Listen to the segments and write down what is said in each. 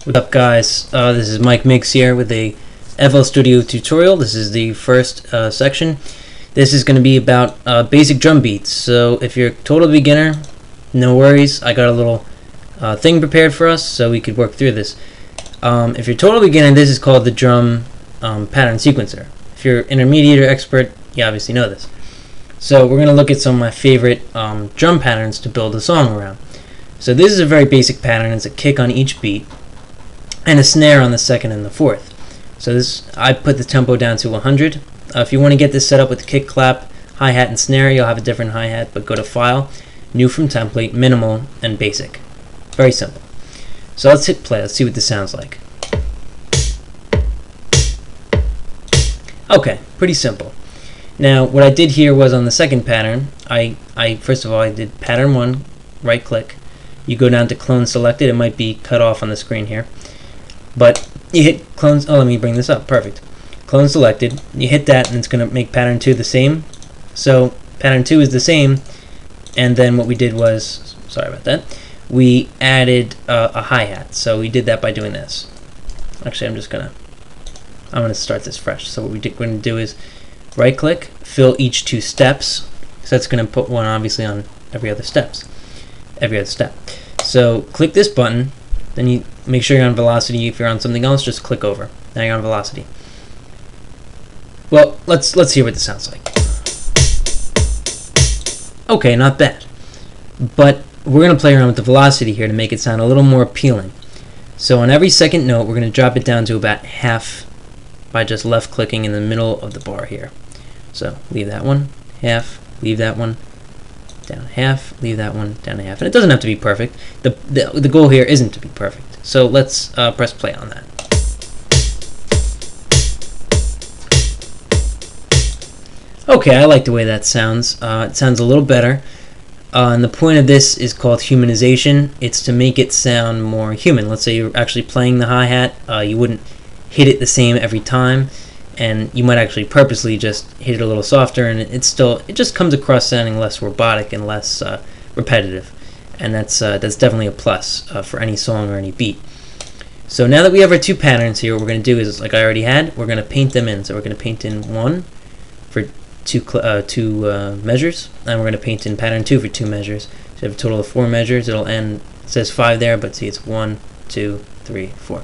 What's up, guys? This is Mike Miggs here with a FL Studio tutorial. This is the first section. This is going to be about basic drum beats. So if you're a total beginner, no worries. I got a little thing prepared for us so we could work through this. If you're a total beginner, this is called the drum pattern sequencer. If you're intermediate or expert, you obviously know this. So we're going to look at some of my favorite drum patterns to build a song around. So this is a very basic pattern. It's a kick on each beat and a snare on the second and the fourth. So this, I put the tempo down to 100. If you want to get this set up with kick, clap, hi-hat, and snare, you'll have a different hi-hat, but go to File, New from Template, Minimal, and Basic. Very simple. So let's hit play. Let's see what this sounds like. Okay, pretty simple. Now, what I did here was on the second pattern, first of all, I did pattern 1, right-click. You go down to Clone Selected. It might be cut off on the screen here. But you hit clone, oh, let me bring this up, perfect. Clone selected, you hit that and it's going to make pattern 2 the same. So pattern 2 is the same, and then what we did was, sorry about that, we added a hi-hat. So we did that by doing this. Actually, I'm going to start this fresh. So what we're going to do is right click, fill each 2 steps. So that's going to put one obviously on every other step. So click this button, then you make sure you're on velocity. If you're on something else, just click over. Now you're on velocity. Well, let's hear what this sounds like. Okay, not bad. But we're going to play around with the velocity here to make it sound a little more appealing. So on every second note, we're going to drop it down to about half by just left clicking in the middle of the bar here. So leave that one, half, leave that one, down half, leave that one, down a half. And it doesn't have to be perfect. The goal here isn't to be perfect. So let's press play on that. Okay, I like the way that sounds. It sounds a little better. And the point of this is called humanization. It's to make it sound more human. Let's say you're actually playing the hi-hat. You wouldn't hit it the same every time, and you might actually purposely just hit it a little softer, and it just comes across sounding less robotic and less repetitive. And that's definitely a plus for any song or any beat. So now that we have our 2 patterns here, what we're going to do is, like I already had, we're going to paint them in. So we're going to paint in 1 for 2 measures, and we're going to paint in pattern 2 for 2 measures. So you have a total of 4 measures. It'll end, it says 5 there, but see, it's 1, 2, 3, 4.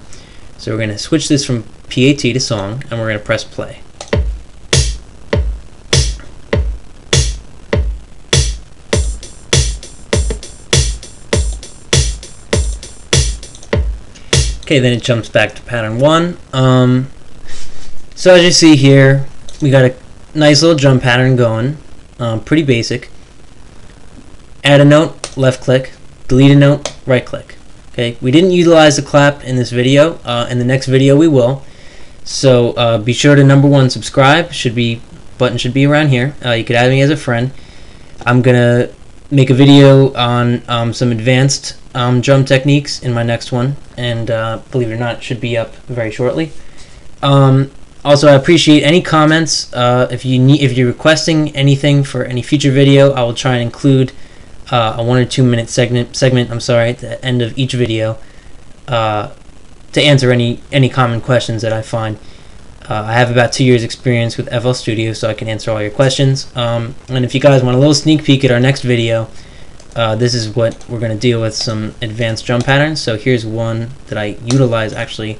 So we're going to switch this from PAT to song, and we're going to press play. Okay, then it jumps back to pattern 1. So as you see here, we got a nice little drum pattern going, pretty basic. Add a note, left click. Delete a note, right click. Okay, we didn't utilize the clap in this video. In the next video we will. So be sure to #1 subscribe. Button should be around here. You could add me as a friend. I'm gonna make a video on some advanced drum techniques in my next one, and believe it or not, it should be up very shortly. Also, I appreciate any comments. If you're requesting anything for any future video, I will try and include a 1 or 2 minute segment. I'm sorry, at the end of each video, to answer any common questions that I find. I have about 2 years experience with FL Studio, so I can answer all your questions. And if you guys want a little sneak peek at our next video, this is what we're going to deal with, some advanced drum patterns. So here's one that I utilize actually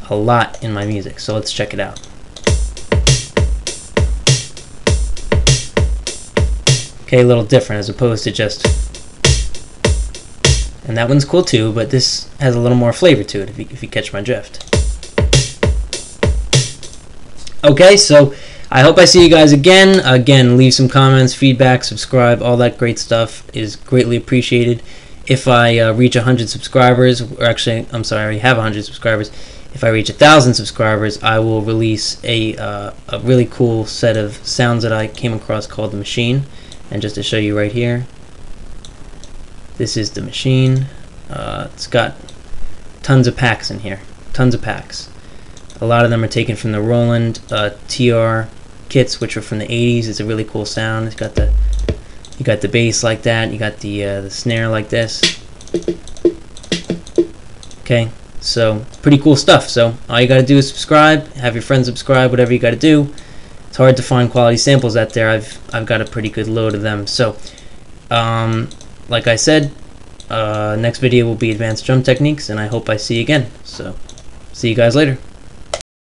a lot in my music. So let's check it out. Okay, a little different as opposed to just, and that one's cool too, but this has a little more flavor to it if you catch my drift. Okay, so I hope I see you guys again. Again, leave some comments, feedback, subscribe, all that great stuff is greatly appreciated. If I reach 100 subscribers, or actually, I'm sorry, I already have 100 subscribers. If I reach 1,000 subscribers, I will release a really cool set of sounds that I came across called The Machine. And just to show you right here, this is The Machine. It's got tons of packs in here, tons of packs. A lot of them are taken from the Roland TR kits, which are from the 80s. It's a really cool sound. It's got the bass like that. You got the snare like this. Okay, So pretty cool stuff. So all you got to do is subscribe, have your friends subscribe, whatever you got to do. It's hard to find quality samples out there. I've got a pretty good load of them. So like I said, next video will be advanced drum techniques, and I hope I see you again. So see you guys later.